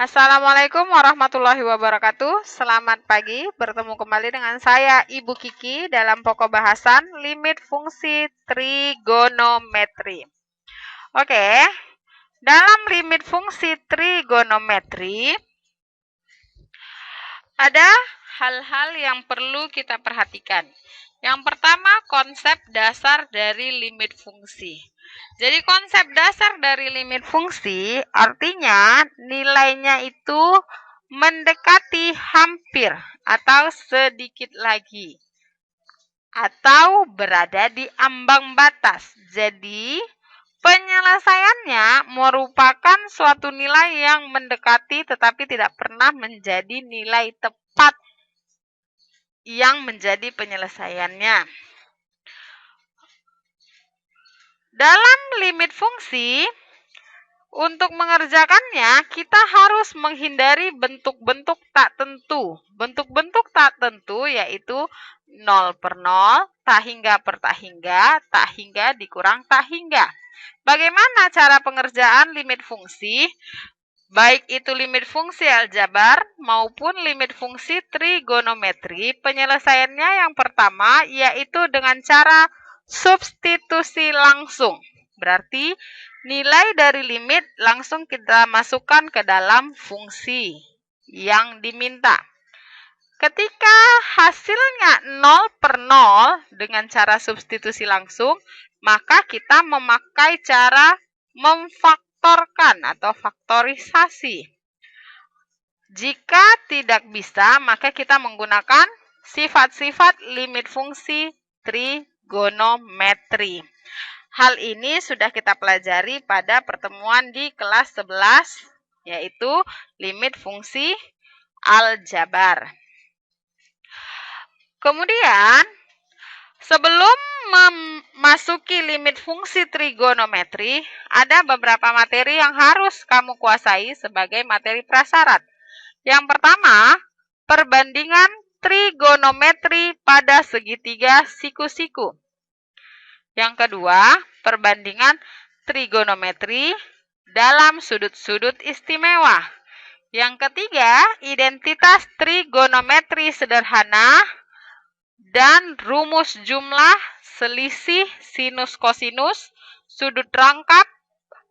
Assalamualaikum warahmatullahi wabarakatuh. Selamat pagi, bertemu kembali dengan saya Ibu Kiki dalam pokok bahasan limit fungsi trigonometri. Oke, dalam limit fungsi trigonometri ada hal-hal yang perlu kita perhatikan. Yang pertama, konsep dasar dari limit fungsi. Jadi konsep dasar dari limit fungsi artinya nilainya itu mendekati hampir atau sedikit lagi atau berada di ambang batas. Jadi penyelesaiannya merupakan suatu nilai yang mendekati tetapi tidak pernah menjadi nilai tepat yang menjadi penyelesaiannya. Dalam limit fungsi, untuk mengerjakannya, kita harus menghindari bentuk-bentuk tak tentu. Bentuk-bentuk tak tentu yaitu 0 per 0, tak hingga per tak hingga dikurang tak hingga. Bagaimana cara pengerjaan limit fungsi? Baik itu limit fungsi aljabar maupun limit fungsi trigonometri, penyelesaiannya yang pertama yaitu dengan cara substitusi langsung. Berarti nilai dari limit langsung kita masukkan ke dalam fungsi yang diminta. Ketika hasilnya 0 per 0 dengan cara substitusi langsung, maka kita memakai cara memfaktorkan atau faktorisasi. Jika tidak bisa, maka kita menggunakan sifat-sifat limit fungsi trigonometri. Hal ini sudah kita pelajari pada pertemuan di kelas 11, yaitu limit fungsi aljabar. Kemudian, sebelum memasuki limit fungsi trigonometri, ada beberapa materi yang harus kamu kuasai sebagai materi prasyarat. Yang pertama, perbandingan trigonometri pada segitiga siku-siku. Yang kedua, perbandingan trigonometri dalam sudut-sudut istimewa. Yang ketiga, identitas trigonometri sederhana dan rumus jumlah, selisih, sinus kosinus, sudut rangkap,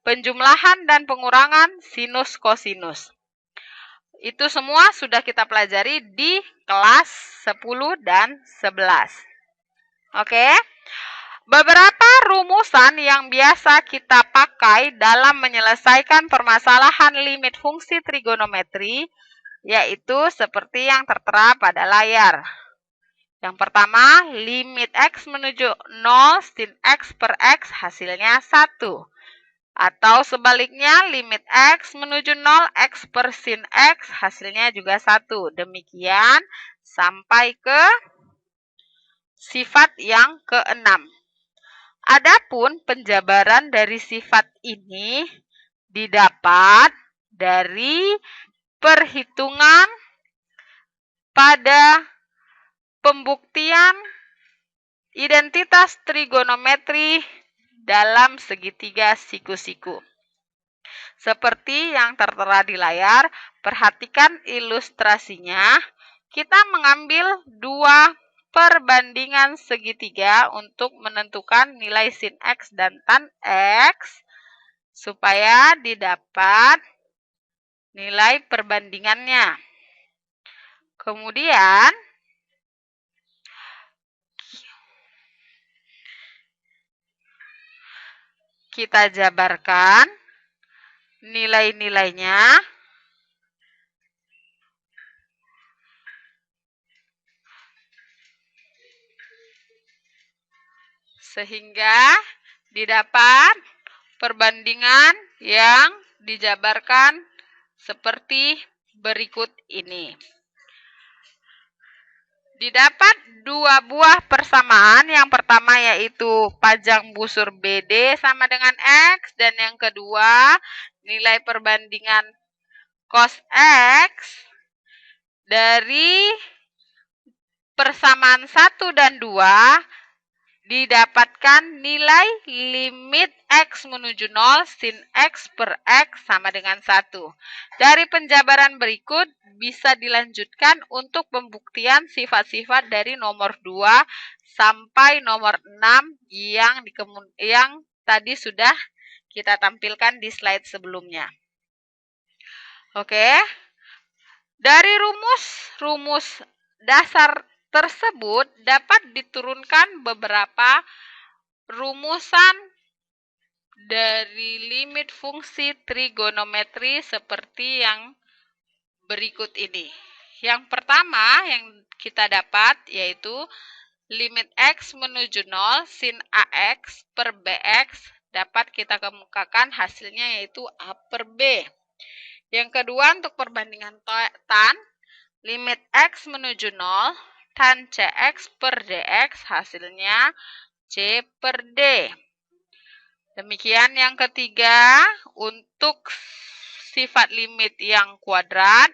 penjumlahan dan pengurangan sinus kosinus. Itu semua sudah kita pelajari di kelas 10 dan 11. Oke? Beberapa rumusan yang biasa kita pakai dalam menyelesaikan permasalahan limit fungsi trigonometri yaitu seperti yang tertera pada layar. Yang pertama, limit X menuju 0 sin X per X hasilnya 1. Atau sebaliknya, limit X menuju 0 X per sin X hasilnya juga 1. Demikian sampai ke sifat yang ke-6. Adapun penjabaran dari sifat ini didapat dari perhitungan pada pembuktian identitas trigonometri dalam segitiga siku-siku. Seperti yang tertera di layar, perhatikan ilustrasinya. Kita mengambil dua perbandingan segitiga untuk menentukan nilai sin X dan tan X supaya didapat nilai perbandingannya. Kemudian kita jabarkan nilai-nilainya sehingga didapat perbandingan yang dijabarkan seperti berikut ini. Didapat dua buah persamaan, yang pertama yaitu panjang busur BD sama dengan X, dan yang kedua nilai perbandingan cos X dari persamaan 1 dan 2 didapatkan nilai limit X menuju 0 sin X per X sama dengan 1. Dari penjabaran berikut bisa dilanjutkan untuk pembuktian sifat-sifat dari nomor 2 sampai nomor 6 yang tadi sudah kita tampilkan di slide sebelumnya. Oke. Dari rumus dasar tersebut dapat diturunkan beberapa rumusan dari limit fungsi trigonometri seperti yang berikut ini. Yang pertama yang kita dapat yaitu limit X menuju 0 sin AX per BX dapat kita kemukakan hasilnya yaitu A per B. Yang kedua untuk perbandingan tan, limit X menuju 0, tan CX per DX hasilnya C per D. Demikian yang ketiga untuk sifat limit yang kuadrat.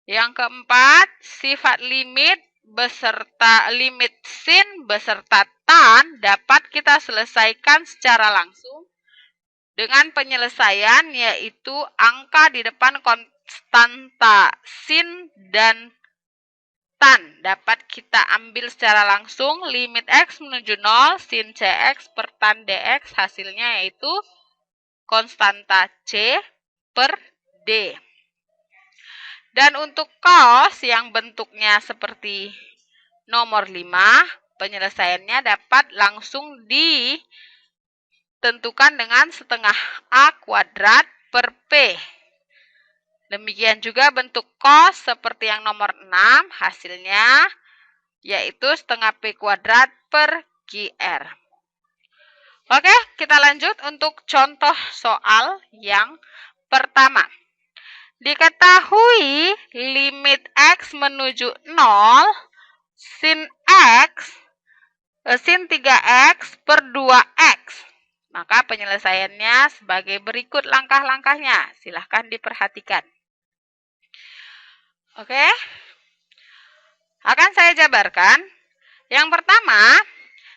Yang keempat, sifat limit beserta limit sin beserta tan dapat kita selesaikan secara langsung dengan penyelesaian yaitu angka di depan konstanta sin dan tan dapat kita ambil secara langsung. Limit X menuju 0 sin CX per tan DX hasilnya yaitu konstanta C per D. Dan untuk cos yang bentuknya seperti nomor 5, penyelesaiannya dapat langsung ditentukan dengan setengah A kuadrat per P. Demikian juga bentuk cos seperti yang nomor 6, hasilnya yaitu setengah P kuadrat per QR. Oke, kita lanjut untuk contoh soal yang pertama. Diketahui limit X menuju 0 sin 3X per 2X. Maka penyelesaiannya sebagai berikut langkah-langkahnya. Silahkan diperhatikan. Oke. Akan saya jabarkan. Yang pertama,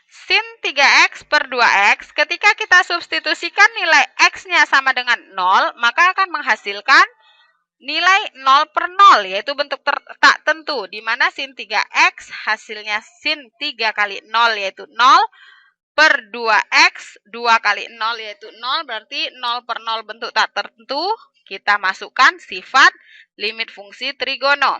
sin 3X per 2X. Ketika kita substitusikan nilai X-nya sama dengan 0, maka akan menghasilkan nilai 0 per 0, yaitu bentuk tak tentu, di mana sin 3X hasilnya sin 3 kali 0, yaitu 0, per 2X, 2 kali 0 yaitu 0, berarti 0 per 0 bentuk tak tertentu, kita masukkan sifat limit fungsi trigono.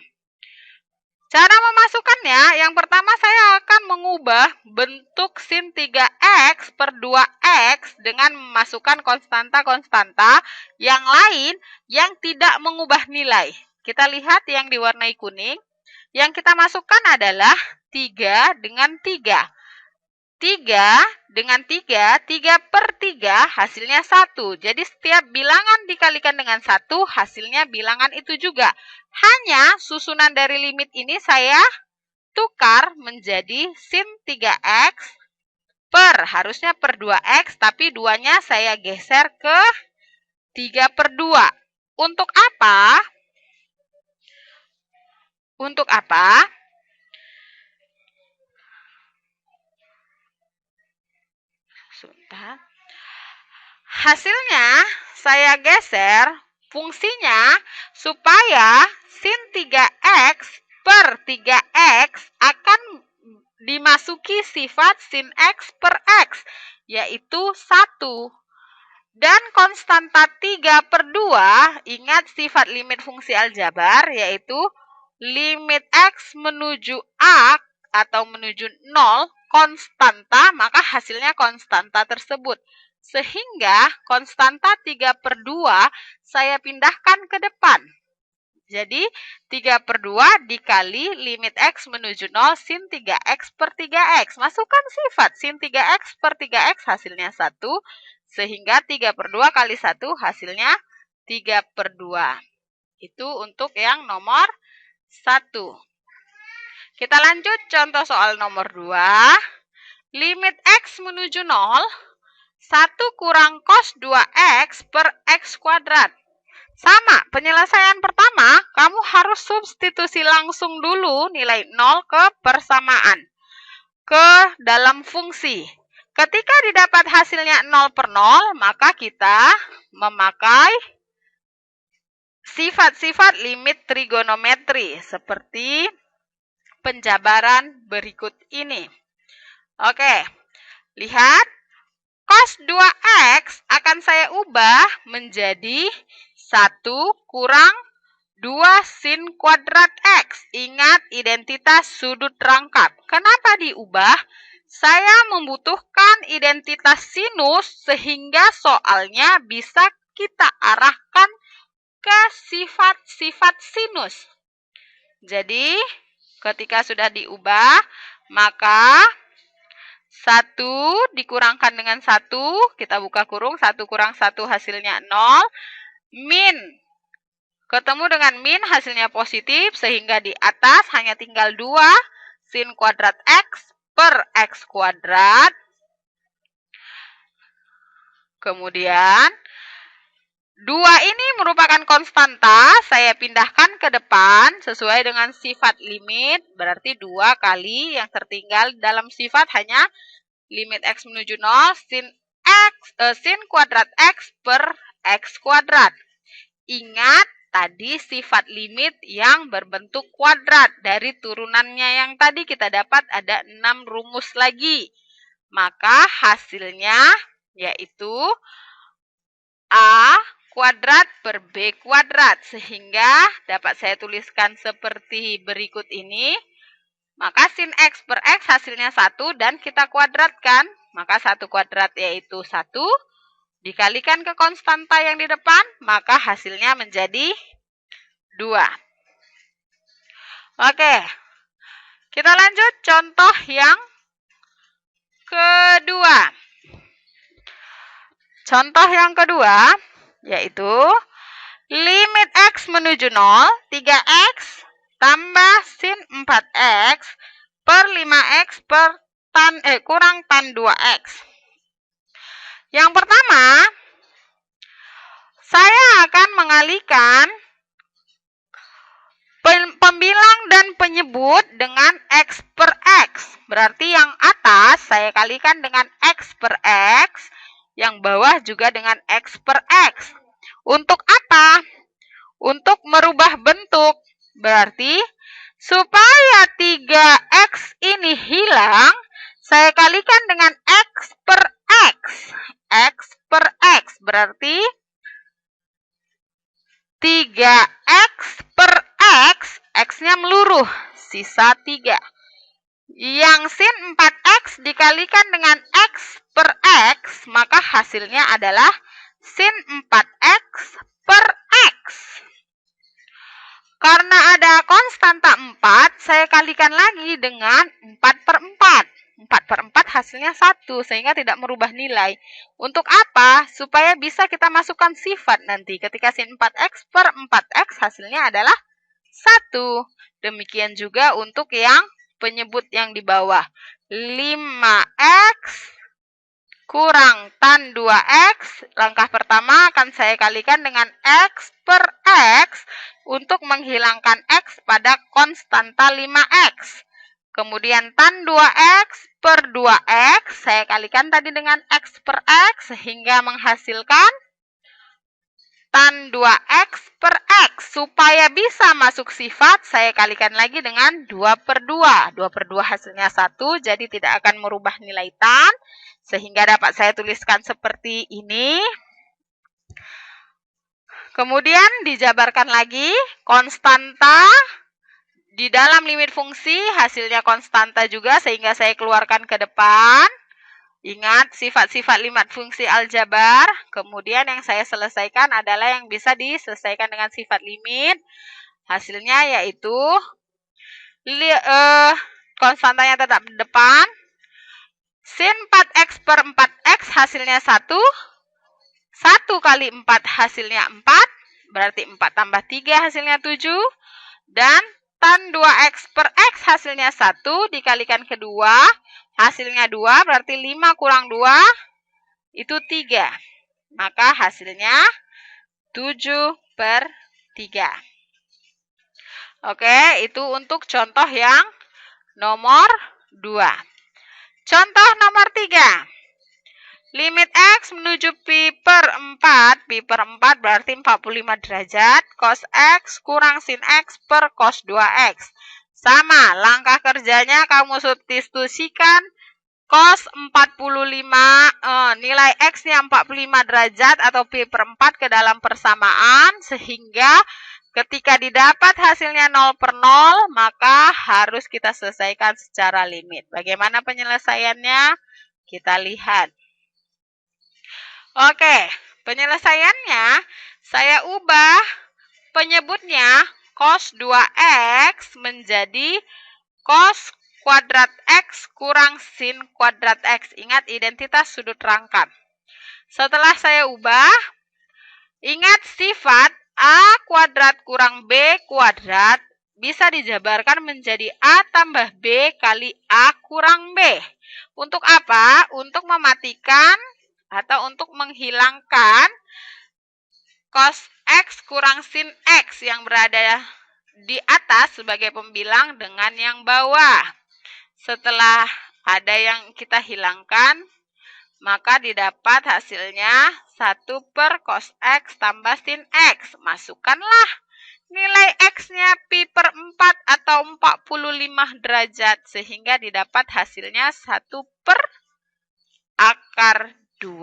Cara memasukkannya, yang pertama saya akan mengubah bentuk sin 3X per 2X dengan memasukkan konstanta-konstanta yang lain yang tidak mengubah nilai. Kita lihat yang diwarnai kuning, yang kita masukkan adalah 3 dengan 3. 3 dengan 3, 3 per 3 hasilnya 1. Jadi setiap bilangan dikalikan dengan 1 hasilnya bilangan itu juga. Hanya susunan dari limit ini saya tukar menjadi sin 3X harusnya per 2X, tapi 2-nya saya geser ke 3 per 2. Untuk apa? Untuk apa? Hasilnya saya geser fungsinya supaya sin 3X per 3X akan dimasuki sifat sin X per X, yaitu 1. Dan konstanta 3 per 2, ingat sifat limit fungsi aljabar, yaitu limit X menuju A atau menuju 0, konstanta, maka hasilnya konstanta tersebut. Sehingga konstanta 3 per 2 saya pindahkan ke depan. Jadi 3 per 2 dikali limit X menuju 0 sin 3X per 3X. Masukkan sifat sin 3X per 3X hasilnya 1. Sehingga 3 per 2 kali 1 hasilnya 3 per 2. Itu untuk yang nomor 1. Kita lanjut contoh soal nomor 2. Limit X menuju 0, 1 kurang cos 2X per X kuadrat. Sama, penyelesaian pertama, kamu harus substitusi langsung dulu nilai 0 ke persamaan. ke dalam fungsi. Ketika didapat hasilnya 0/0, maka kita memakai sifat-sifat limit trigonometri seperti penjabaran berikut ini. Oke, lihat. Cos 2x akan saya ubah menjadi 1 kurang 2 sin kuadrat x. Ingat identitas sudut rangkap. Kenapa diubah? Saya membutuhkan identitas sinus sehingga soalnya bisa kita arahkan ke sifat-sifat sinus. Jadi, ketika sudah diubah, maka 1 dikurangkan dengan 1, kita buka kurung, 1 kurang 1 hasilnya 0, min, ketemu dengan min hasilnya positif, sehingga di atas hanya tinggal 2 sin kuadrat x per x kuadrat. Kemudian, 2 ini merupakan konstanta, saya pindahkan ke depan sesuai dengan sifat limit, berarti 2 kali yang tertinggal dalam sifat hanya limit x menuju 0 sin kuadrat x per x kuadrat. Ingat tadi sifat limit yang berbentuk kuadrat. Dari turunannya yang tadi kita dapat ada 6 rumus lagi. Maka hasilnya yaitu A kuadrat per B kuadrat. Sehingga dapat saya tuliskan seperti berikut ini. Maka sin x per x hasilnya 1 dan kita kuadratkan. Maka 1 kuadrat yaitu 1. Dikalikan ke konstanta yang di depan, maka hasilnya menjadi 2. Oke, kita lanjut contoh yang kedua. Contoh yang kedua, yaitu limit x menuju 0, 3x tambah sin 4x per 5x per kurang tan 2x. Yang pertama, saya akan mengalihkan pembilang dan penyebut dengan x per x. Berarti yang atas saya kalikan dengan x per x, yang bawah juga dengan x per x. Untuk apa? Untuk merubah bentuk. Berarti supaya 3x ini hilang, saya kalikan dengan x per x. X per x berarti 3x per x, x-nya meluruh, sisa 3. Yang sin 4x dikalikan dengan x per x, maka hasilnya adalah sin 4x per x. Karena ada konstanta 4, saya kalikan lagi dengan 4 per 4. 4 per 4 hasilnya 1, sehingga tidak merubah nilai. Untuk apa? Supaya bisa kita masukkan sifat nanti. Ketika sin 4x per 4x hasilnya adalah 1. Demikian juga untuk yang penyebut yang di bawah. 5x kurang tan 2x. Langkah pertama akan saya kalikan dengan x per x untuk menghilangkan x pada konstanta 5x. Kemudian tan 2x per 2x, saya kalikan tadi dengan x per x, sehingga menghasilkan tan 2x per x. Supaya bisa masuk sifat, saya kalikan lagi dengan 2 per 2. 2 per 2 hasilnya 1, jadi tidak akan merubah nilai tan. Sehingga dapat saya tuliskan seperti ini. Kemudian dijabarkan lagi, konstanta di dalam limit fungsi hasilnya konstanta juga, sehingga saya keluarkan ke depan. Ingat sifat-sifat limit fungsi aljabar. Kemudian yang saya selesaikan adalah yang bisa diselesaikan dengan sifat limit. Hasilnya yaitu konstantanya tetap di depan. Sin 4x per 4x hasilnya 1. 1 kali 4 hasilnya 4. Berarti 4 tambah 3 hasilnya 7. Dan tan 2x per x hasilnya 1 dikalikan kedua, hasilnya 2, berarti 5 kurang 2, itu 3. Maka hasilnya 7 per 3. Oke, itu untuk contoh yang nomor 2. Contoh nomor 3. Limit X menuju pi per 4. Pi per 4 berarti 45 derajat. Cos X kurang sin X per cos 2X. Sama, langkah kerjanya kamu substitusikan cos 45, nilai X-nya 45 derajat atau pi per 4 ke dalam persamaan. Sehingga ketika didapat hasilnya 0 per 0, maka harus kita selesaikan secara limit. Bagaimana penyelesaiannya? Kita lihat. Oke, penyelesaiannya saya ubah penyebutnya cos 2X menjadi cos kuadrat X kurang sin kuadrat X. Ingat identitas sudut rangkap. Setelah saya ubah, ingat sifat A kuadrat kurang B kuadrat bisa dijabarkan menjadi A tambah B kali A kurang B. Untuk apa? Untuk mematikan atau untuk menghilangkan cos X kurang sin X yang berada di atas sebagai pembilang dengan yang bawah. Setelah ada yang kita hilangkan, maka didapat hasilnya 1 per cos X tambah sin X. Masukkanlah nilai X-nya pi per 4 atau 45 derajat. Sehingga didapat hasilnya 1 per akar 2.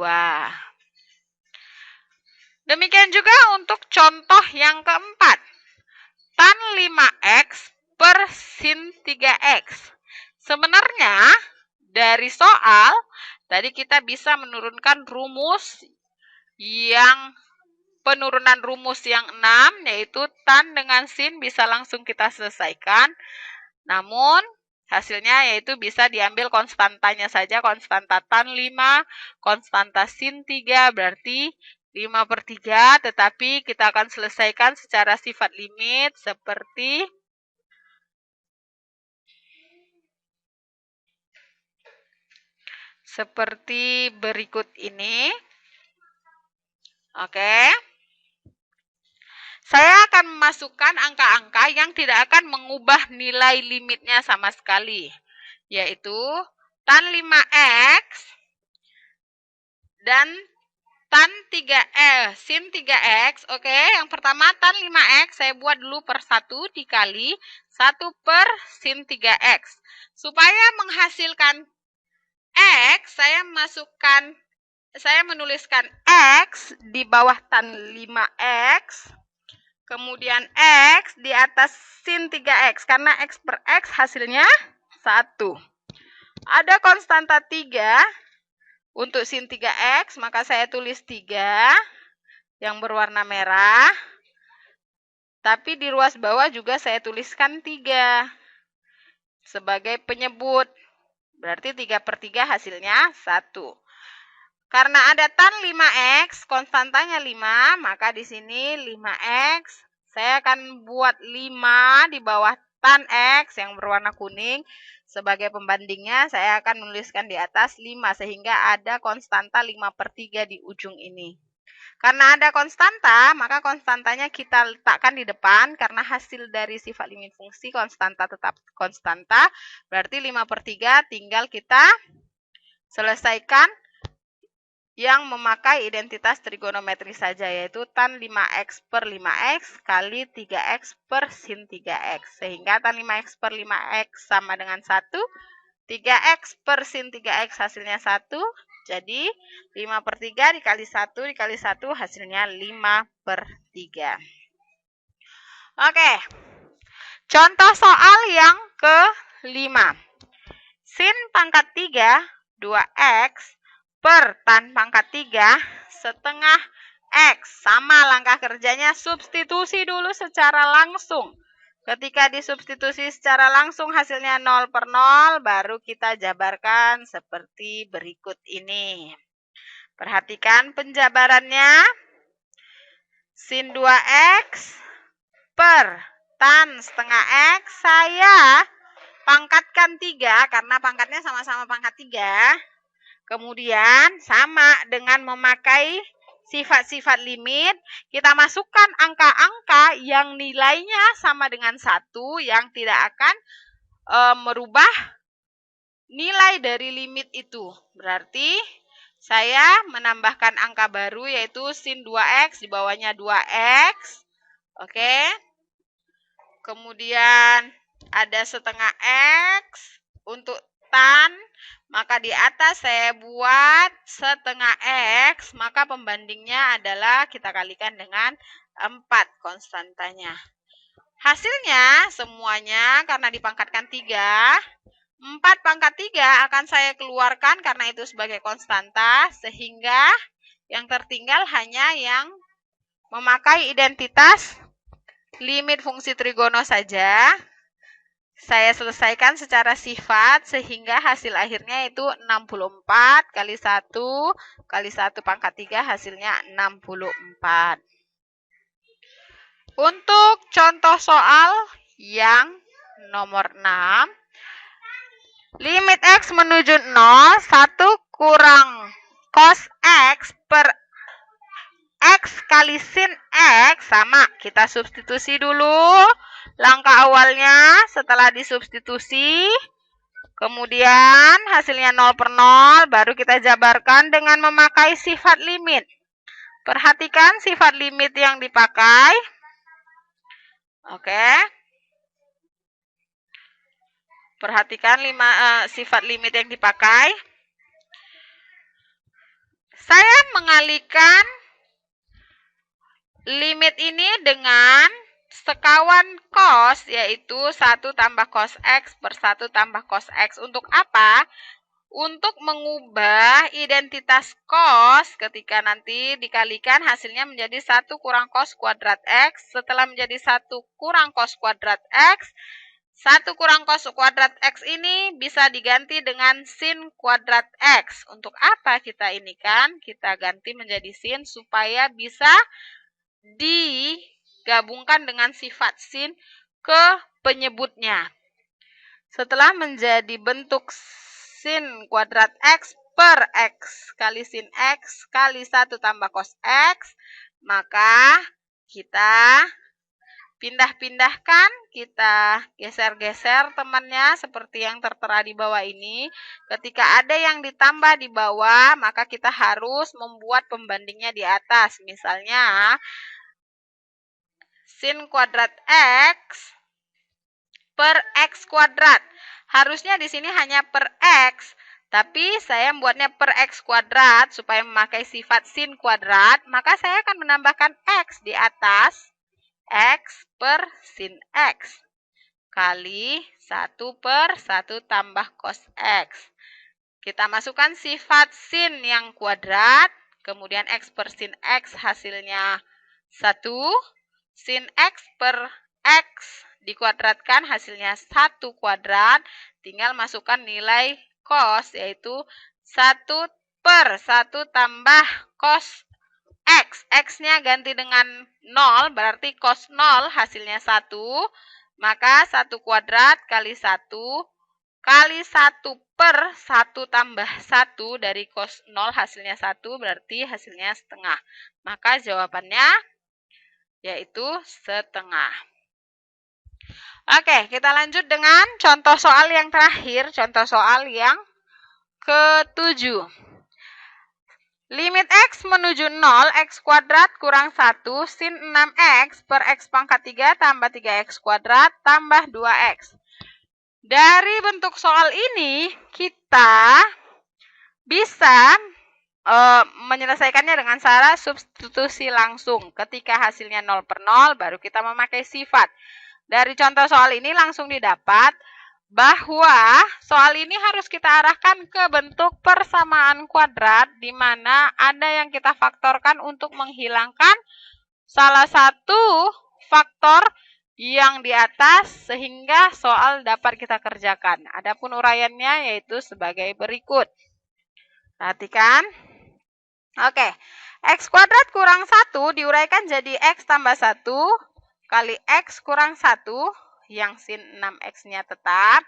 Demikian juga untuk contoh yang keempat. Tan 5X per sin 3X. Sebenarnya dari soal tadi kita bisa menurunkan rumus yang penurunan rumus yang 6, yaitu tan dengan sin bisa langsung kita selesaikan. Namun hasilnya yaitu bisa diambil konstantanya saja, konstanta tan 5, konstanta sin 3, berarti 5 per 3, tetapi kita akan selesaikan secara sifat limit seperti berikut ini. Oke. Saya akan memasukkan angka-angka yang tidak akan mengubah nilai limitnya sama sekali, yaitu tan 5X dan tan 3 sin 3X. Oke, yang pertama tan 5X saya buat dulu per 1 dikali 1 per sin 3X. Supaya menghasilkan X, saya menuliskan X di bawah tan 5X. Kemudian X di atas sin 3X. Karena X per X hasilnya 1. Ada konstanta 3 untuk sin 3X. Maka saya tulis 3 yang berwarna merah. Tapi di ruas bawah juga saya tuliskan 3 sebagai penyebut. Berarti 3 per 3 hasilnya 1. Karena ada tan 5X, konstantanya 5, maka di sini 5X, saya akan buat 5 di bawah tan X yang berwarna kuning. Sebagai pembandingnya, saya akan menuliskan di atas 5, sehingga ada konstanta 5 per 3 di ujung ini. Karena ada konstanta, maka konstantanya kita letakkan di depan, karena hasil dari sifat limit fungsi konstanta tetap konstanta, berarti 5 per 3 tinggal kita selesaikan yang memakai identitas trigonometri saja, yaitu tan 5X per 5X kali 3X per sin 3X. Sehingga tan 5X per 5X sama dengan 1. 3X per sin 3X hasilnya 1. Jadi 5 per 3 dikali 1 dikali 1 hasilnya 5 per 3. Oke. Contoh soal yang ke-5. Sin pangkat 3 2X per tan pangkat 3 setengah X. Sama langkah kerjanya, substitusi dulu secara langsung. Ketika disubstitusi secara langsung hasilnya 0 per 0, baru kita jabarkan seperti berikut ini. Perhatikan penjabarannya. Sin 2X per tan setengah X, saya pangkatkan 3 karena pangkatnya sama-sama pangkat 3. Kemudian sama dengan memakai sifat-sifat limit, kita masukkan angka-angka yang nilainya sama dengan 1, yang tidak akan merubah nilai dari limit itu. Berarti saya menambahkan angka baru yaitu sin 2x di bawahnya 2x. Oke. Kemudian ada setengah x untuk tan, maka di atas saya buat setengah x, maka pembandingnya adalah kita kalikan dengan 4 konstantanya. Hasilnya semuanya karena dipangkatkan 3, 4 pangkat 3 akan saya keluarkan karena itu sebagai konstanta, sehingga yang tertinggal hanya yang memakai identitas limit fungsi trigono saja. Saya selesaikan secara sifat sehingga hasil akhirnya itu 64 kali 1 kali 1 pangkat 3 hasilnya 64. Untuk contoh soal yang nomor 6, limit x menuju 0, 1 kurang cos x per x kali sin x sama. Kita substitusi dulu langkah awalnya. Setelah disubstitusi, kemudian hasilnya 0 per 0, baru kita jabarkan dengan memakai sifat limit. Perhatikan sifat limit yang dipakai. Oke. Perhatikan sifat limit yang dipakai. Saya mengalihkan limit ini dengan sekawan cos, yaitu 1 tambah cos x per 1 tambah cos x. Untuk apa? Untuk mengubah identitas cos ketika nanti dikalikan hasilnya menjadi 1 kurang cos kuadrat x. Setelah menjadi 1 kurang cos kuadrat x, 1 kurang cos kuadrat x ini bisa diganti dengan sin kuadrat x. Untuk apa kita ini kan? Kita ganti menjadi sin supaya bisa digabungkan dengan sifat sin ke penyebutnya. Setelah menjadi bentuk sin kuadrat x per x kali sin x kali 1 tambah cos x, maka kita pindah-pindahkan, kita geser-geser temannya seperti yang tertera di bawah ini. Ketika ada yang ditambah di bawah, maka kita harus membuat pembandingnya di atas. Misalnya, sin kuadrat x per x kuadrat. Harusnya di sini hanya per x, tapi saya membuatnya per x kuadrat supaya memakai sifat sin kuadrat, maka saya akan menambahkan x di atas, x per sin x, kali 1 per 1 tambah cos x. Kita masukkan sifat sin yang kuadrat, kemudian x per sin x hasilnya 1, sin x per x dikuadratkan hasilnya 1 kuadrat, tinggal masukkan nilai cos yaitu 1 per 1 tambah cos x. X-nya ganti dengan 0, berarti cos 0 hasilnya 1, maka 1 kuadrat kali 1 kali 1 per 1 tambah 1 dari cos 0 hasilnya 1, berarti hasilnya setengah. Maka jawabannya yaitu setengah. Oke, kita lanjut dengan contoh soal yang terakhir, contoh soal yang ke-7. Limit x menuju 0, x kuadrat kurang 1, sin 6x per x pangkat 3 tambah 3x kuadrat tambah 2x. Dari bentuk soal ini, kita bisa menyelesaikannya dengan cara substitusi langsung. Ketika hasilnya 0 per 0, baru kita memakai sifat. Dari contoh soal ini langsung didapat bahwa soal ini harus kita arahkan ke bentuk persamaan kuadrat, di mana ada yang kita faktorkan untuk menghilangkan salah satu faktor yang di atas sehingga soal dapat kita kerjakan. Adapun uraiannya yaitu sebagai berikut. Perhatikan. Oke, x kuadrat kurang 1 diuraikan jadi x tambah 1 kali x kurang 1, yang sin 6x-nya tetap.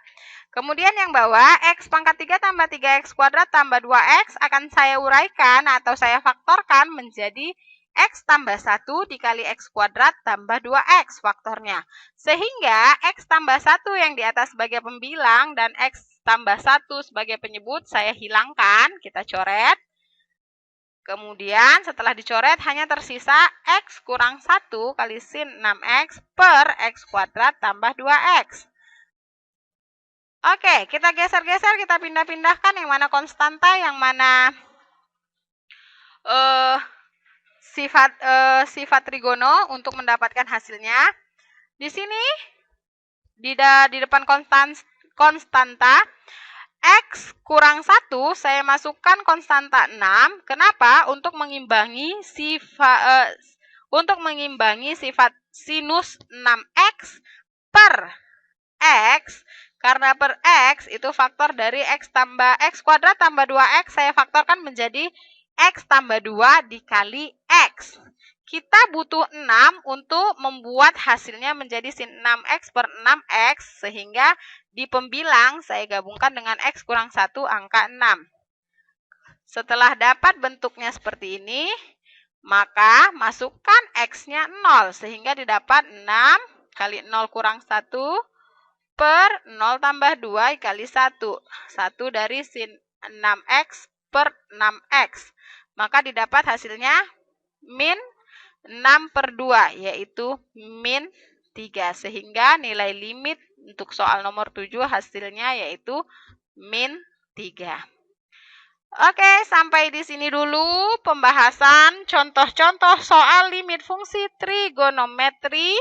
Kemudian yang bawah, x pangkat 3 tambah 3x kuadrat tambah 2x akan saya uraikan atau saya faktorkan menjadi X tambah 1 dikali X kuadrat tambah 2X faktornya. Sehingga X tambah 1 yang di atas sebagai pembilang dan X tambah 1 sebagai penyebut saya hilangkan, kita coret. Kemudian setelah dicoret hanya tersisa X kurang 1 kali sin 6X per X kuadrat tambah 2X. Oke, kita geser-geser, kita pindah-pindahkan yang mana konstanta, yang mana sifat trigono untuk mendapatkan hasilnya. Di sini di depan konstanta X kurang 1 saya masukkan konstanta 6. Kenapa? Untuk mengimbangi sifat sinus 6X per X. Karena per X itu faktor dari X kuadrat tambah 2X saya faktorkan menjadi X tambah 2 dikali X. Kita butuh 6 untuk membuat hasilnya menjadi sin 6X per 6X, sehingga di pembilang saya gabungkan dengan X kurang 1 angka 6. Setelah dapat bentuknya seperti ini, maka masukkan X-nya 0, sehingga didapat 6 kali 0 kurang 1 per 0 tambah 2 kali 1. 1 dari sin 6X per 6X. Maka didapat hasilnya min 6 per 2, yaitu min 3. Sehingga nilai limit untuk soal nomor 7 hasilnya yaitu min 3. Oke, sampai di sini dulu pembahasan contoh-contoh soal limit fungsi trigonometri.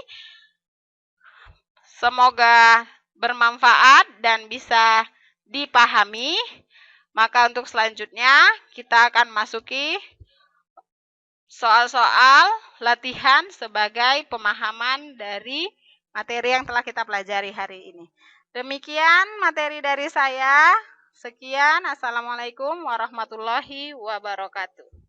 Semoga bermanfaat dan bisa dipahami. Maka untuk selanjutnya kita akan masuki soal-soal latihan sebagai pemahaman dari materi yang telah kita pelajari hari ini. Demikian materi dari saya. Sekian. Assalamualaikum warahmatullahi wabarakatuh.